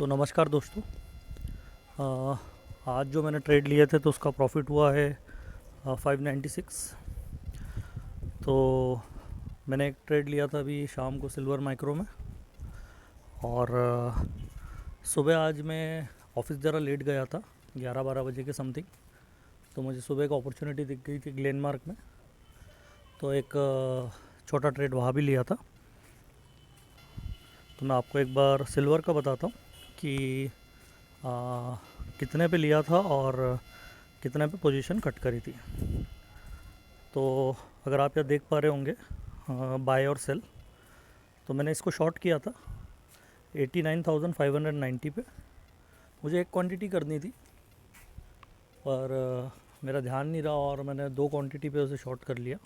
तो नमस्कार दोस्तों। अ, आज जो मैंने ट्रेड लिए थे तो उसका प्रॉफिट हुआ है 596। तो मैंने एक ट्रेड लिया था अभी शाम को सिल्वर माइक्रो में। और सुबह आज मैं ऑफिस ज़रा लेट गया था, 11-12 बजे के समथिंग। तो मुझे सुबह एक अपॉर्चुनिटी दिख गई थी ग्लेनमार्क में, तो एक छोटा ट्रेड वहाँ भी लिया था। तो मैं आपको एक बार सिल्वर का बताता हूँ कि आ, कितने पे लिया था और कितने पे पोजीशन कट करी थी। तो अगर आप यहाँ देख पा रहे होंगे बाय और सेल, तो मैंने इसको शॉर्ट किया था 89,590 पे। मुझे एक क्वांटिटी करनी थी पर मेरा ध्यान नहीं रहा और मैंने दो क्वांटिटी पे उसे शॉर्ट कर लिया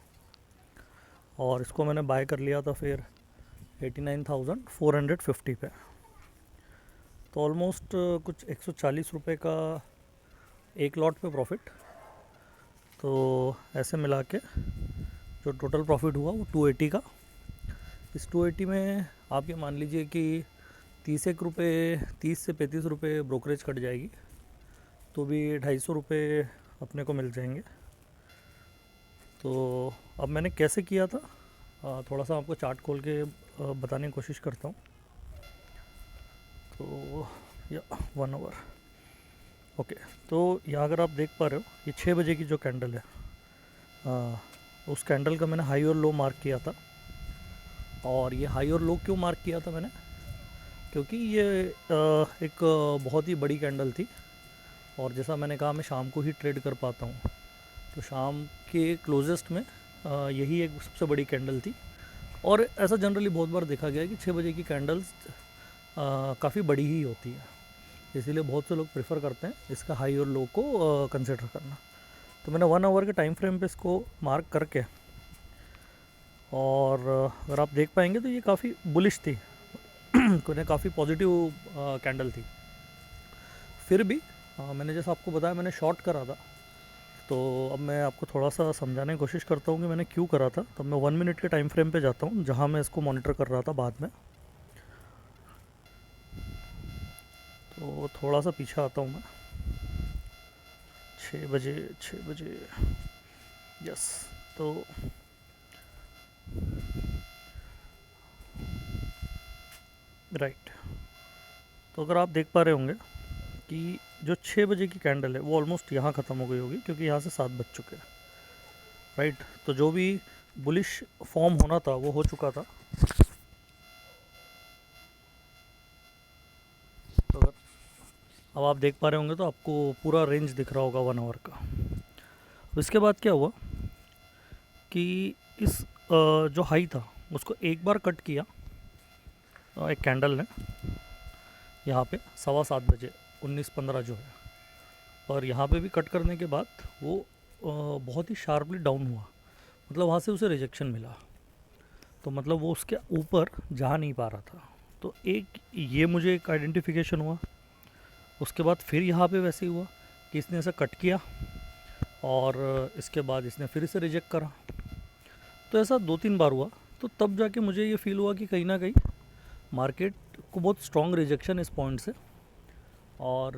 और इसको मैंने बाय कर लिया था फिर 89,450 पे। तो ऑलमोस्ट कुछ 140 रुपये का एक लॉट पे प्रॉफिट। तो ऐसे मिला के जो टोटल प्रॉफिट हुआ वो 280 का। इस 280 में आप ये मान लीजिए कि 30 से 35 रुपये ब्रोकरेज कट जाएगी, तो भी 250 रुपये अपने को मिल जाएंगे। तो अब मैंने कैसे किया था थोड़ा सा आपको चार्ट खोल के बताने की कोशिश करता हूँ। तो या 1 आवर ओके। तो यहाँ अगर आप देख पा रहे हो ये 6 बजे की जो कैंडल है, उस कैंडल का मैंने हाई और लो मार्क किया था। और ये हाई और लो क्यों मार्क किया था मैंने, क्योंकि ये एक बहुत ही बड़ी कैंडल थी और जैसा मैंने कहा मैं शाम को ही ट्रेड कर पाता हूँ। तो शाम के क्लोजेस्ट में यही एक सबसे बड़ी कैंडल थी। और ऐसा जनरली बहुत बार देखा गया है कि 6 बजे की कैंडल्स काफ़ी बड़ी ही होती है, इसीलिए बहुत से लोग प्रेफर करते हैं इसका हाई और लो को कंसिडर करना। तो मैंने 1 आवर के टाइम फ्रेम पे इसको मार्क करके, और अगर आप देख पाएंगे तो ये काफ़ी बुलिश थी काफ़ी पॉजिटिव कैंडल थी। फिर भी मैंने जैसा आपको बताया मैंने शॉर्ट करा था। तो अब मैं आपको थोड़ा सा समझाने की कोशिश करता हूँ कि मैंने क्यों करा था। तब मैं 1 मिनट के टाइम फ्रेम पे जाता हूँ जहाँ मैं इसको मॉनिटर कर रहा था बाद में। तो थोड़ा सा पीछे आता हूँ मैं। 6 बजे यस। तो राइट। तो अगर आप देख पा रहे होंगे कि जो 6 बजे की कैंडल है वो ऑलमोस्ट यहाँ ख़त्म हो गई होगी, क्योंकि यहाँ से 7 बज चुके हैं। राइट। तो जो भी बुलिश फॉर्म होना था वो हो चुका था। तो अगर अब आप देख पा रहे होंगे तो आपको पूरा रेंज दिख रहा होगा 1 आवर का। अब इसके बाद क्या हुआ कि इस जो हाई था उसको एक बार कट किया एक कैंडल ने यहाँ पे 7:15 बजे 19:15 जो है। और यहाँ पे भी कट करने के बाद वो बहुत ही शार्पली डाउन हुआ, मतलब वहाँ से उसे रिजेक्शन मिला। तो मतलब वो उसके ऊपर जा नहीं पा रहा था। तो एक ये मुझे एक आइडेंटिफिकेशन हुआ। उसके बाद फिर यहाँ पे वैसे ही हुआ कि इसने ऐसा कट किया और इसके बाद इसने फिर इसे रिजेक्ट करा। तो ऐसा 2-3 बार हुआ। तो तब जाके मुझे ये फील हुआ कि कहीं ना कहीं मार्केट को बहुत स्ट्रॉन्ग रिजेक्शन इस पॉइंट से। और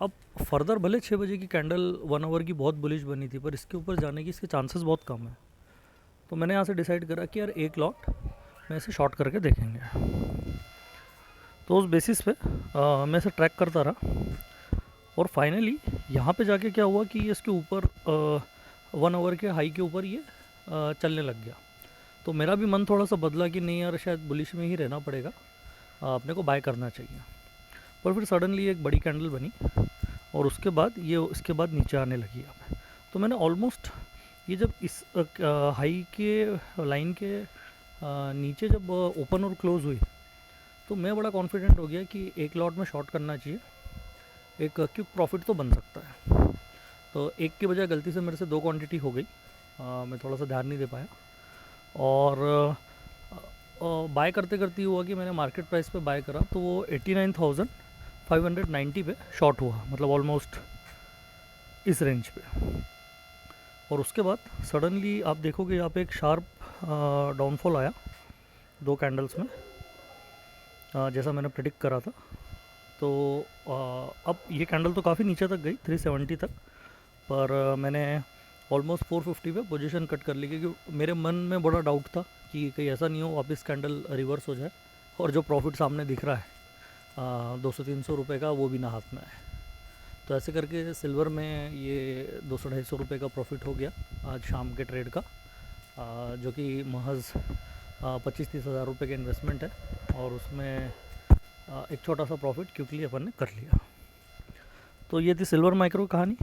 अब फर्दर भले 6 बजे की कैंडल 1 आवर की बहुत बुलिश बनी थी, पर इसके ऊपर जाने की इसके चांसेस बहुत कम है। तो मैंने यहाँ से डिसाइड करा कि यार एक लॉट मैं इसे शॉर्ट करके देखेंगे। तो उस बेसिस पे मैं इसे ट्रैक करता रहा और फाइनली यहाँ पे जाके क्या हुआ कि इसके ऊपर 1 आवर के हाई के ऊपर ये चलने लग गया। तो मेरा भी मन थोड़ा सा बदला कि नहीं यार, शायद बुलिश में ही रहना पड़ेगा, अपने को बाय करना चाहिए। पर फिर सडनली एक बड़ी कैंडल बनी और उसके बाद ये इसके बाद नीचे आने लगी यहाँ पे। तो मैंने ऑलमोस्ट ये जब इस हाई के लाइन के नीचे जब ओपन और क्लोज़ हुई तो मैं बड़ा कॉन्फिडेंट हो गया कि एक लॉट में शॉर्ट करना चाहिए, एक क्विक प्रॉफिट तो बन सकता है। तो एक की बजाय गलती से मेरे से दो क्वांटिटी हो गई, मैं थोड़ा सा ध्यान नहीं दे पाया। और बाय करते करते हुआ कि मैंने मार्केट प्राइस पे बाय करा तो वो 89,590 पे शॉर्ट हुआ, मतलब ऑलमोस्ट इस रेंज पे। और उसके बाद सडनली आप देखोगे यहाँ पे एक शार्प डाउनफॉल आया 2 कैंडल्स में, जैसा मैंने प्रेडिक्ट करा था। तो अब ये कैंडल तो काफ़ी नीचे तक गई 370 तक, पर मैंने ऑलमोस्ट 450 पे पोजीशन कट कर ली, क्योंकि मेरे मन में बड़ा डाउट था कि कहीं ऐसा नहीं हो वापस कैंडल रिवर्स हो जाए और जो प्रॉफिट सामने दिख रहा है 200-300 रुपये का, वो भी ना हाथ में आए। तो ऐसे करके सिल्वर में ये 200-250 रुपये का प्रॉफिट हो गया आज शाम के ट्रेड का, जो कि महज 25-30 हज़ार रुपये के इन्वेस्टमेंट है, और उसमें एक छोटा सा प्रॉफिट क्विकली अपन ने कर लिया। तो ये थी सिल्वर माइक्रो कहानी।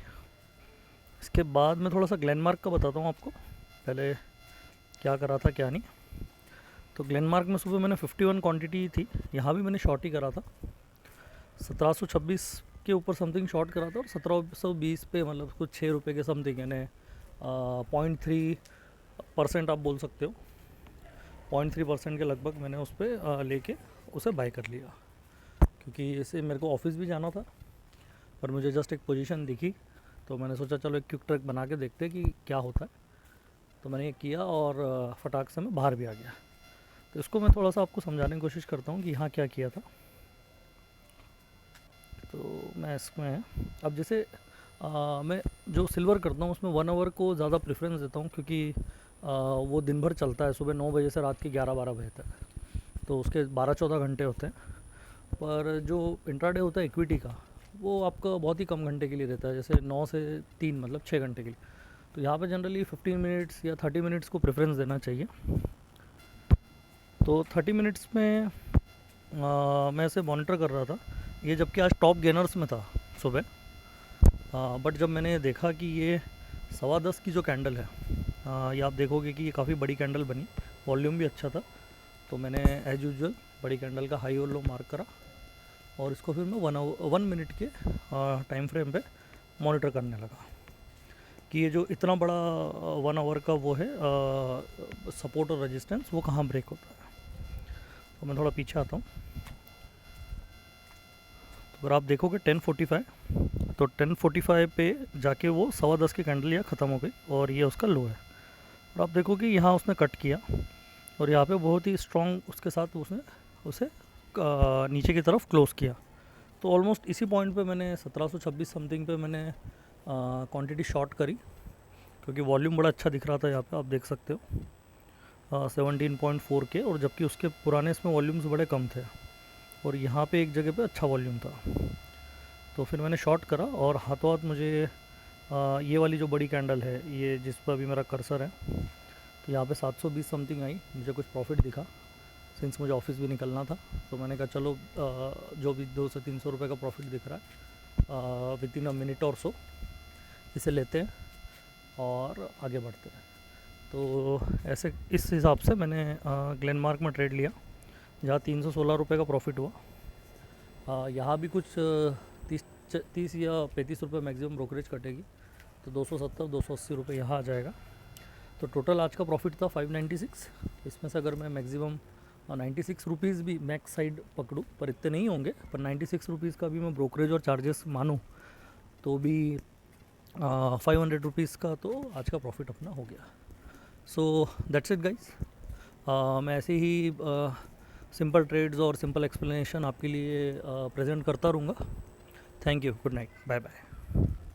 इसके बाद मैं थोड़ा सा ग्लेनमार्क का बताता हूँ आपको, पहले क्या करा था क्या नहीं। तो ग्लेनमार्क में सुबह मैंने 51 क्वांटिटी थी, यहाँ भी मैंने शॉर्ट ही करा था, 1726 के ऊपर समथिंग शॉर्ट करा था, और 1720 पे मतलब कुछ 6 रुपये के समथिंग, यानी 0.3% आप बोल सकते हो, 0.3% के लगभग मैंने उस पर लेके उसे बाय कर लिया, क्योंकि इसे मेरे को ऑफिस भी जाना था, पर मुझे जस्ट एक पोजीशन दिखी, तो मैंने सोचा चलो एक क्विक ट्रैक बना के देखते हैं कि क्या होता है। तो मैंने ये किया और फटाक से मैं बाहर भी आ गया। तो इसको मैं थोड़ा सा आपको समझाने की कोशिश करता हूँ कि यहाँ क्या किया था। तो मैं इसमें अब जैसे मैं जो सिल्वर करता हूँ उसमें 1 आवर को ज़्यादा प्रेफरेंस देता हूँ, क्योंकि वो दिन भर चलता है, सुबह 9 बजे से रात के 11-12 बजे तक, तो उसके 12-14 घंटे होते हैं। पर जो इंट्राडे होता है इक्विटी का, वो आपका बहुत ही कम घंटे के लिए रहता है, जैसे 9 से 3 मतलब 6 घंटे के लिए। तो यहाँ पे जनरली 15 मिनट्स या 30 मिनट्स को प्रेफरेंस देना चाहिए। तो 30 मिनट्स में मैं इसे मॉनिटर कर रहा था, ये जबकि आज टॉप गेनर्स में था सुबह, बट जब मैंने देखा कि ये 10:15 की जो कैंडल है, ये आप देखोगे कि ये काफ़ी बड़ी कैंडल बनी, वॉल्यूम भी अच्छा था, तो मैंने एज यूजुअल बड़ी कैंडल का हाई और लो मार्क करा, और इसको फिर मैं 1 मिनट के टाइम फ्रेम पे मॉनिटर करने लगा कि ये जो इतना बड़ा 1 आवर का वो है सपोर्ट और रेजिस्टेंस, वो कहाँ ब्रेक होता है। तो मैं थोड़ा पीछे आता हूँ, तो अगर आप देखोगे 10:45, तो 10:45 पे जाके वो 10:15 की कैंडल यहाँ ख़त्म हो गई, और ये उसका लो है। और आप देखोगे यहाँ उसने कट किया, और यहाँ पे बहुत ही स्ट्रॉन्ग उसके साथ उसने उसे नीचे की तरफ क्लोज़ किया। तो ऑलमोस्ट इसी पॉइंट पे मैंने 1726 समथिंग पे मैंने क्वांटिटी शॉर्ट करी, क्योंकि वॉल्यूम बड़ा अच्छा दिख रहा था यहाँ पे, आप देख सकते हो 17.4 के, और जबकि उसके पुराने इसमें वॉल्यूम्स बड़े कम थे, और यहाँ पे एक जगह पे अच्छा वॉल्यूम था। तो फिर मैंने शॉर्ट करा, और हाथों हाथ मुझे ये वाली जो बड़ी कैंडल है, ये जिस पर अभी मेरा कर्सर है, तो यहाँ पे 720 समथिंग आई, मुझे कुछ प्रॉफिट दिखा, सिंस मुझे ऑफिस भी निकलना था। तो मैंने कहा चलो जो भी 200 से 300 रुपये का प्रॉफिट दिख रहा है विद इन अ मिनट और सो, इसे लेते हैं और आगे बढ़ते हैं। तो ऐसे इस हिसाब से मैंने ग्लेनमार्क में ट्रेड लिया, जहाँ 316 रुपये का प्रॉफिट हुआ। यहाँ भी कुछ 30 या 35 रुपये मैक्सिमम ब्रोकरेज कटेगी, तो 270-280 रुपये यहाँ आ जाएगा। तो टोटल आज का प्रॉफिट था 596। इसमें से अगर मैं मैक्सिमम 96 रुपीज़ भी मैक्स साइड पकड़ूँ, पर इतने नहीं होंगे, पर 96 रुपीज़ का भी मैं ब्रोकरेज और चार्जेस मानूँ तो भी 500 रुपीज़ का तो आज का प्रॉफिट अपना हो गया। So that's it guys. मैं ऐसे ही सिंपल ट्रेड्स और सिंपल एक्सप्लेनेशन आपके लिए प्रेजेंट करता रहूँगा। Thank you, good night, bye bye.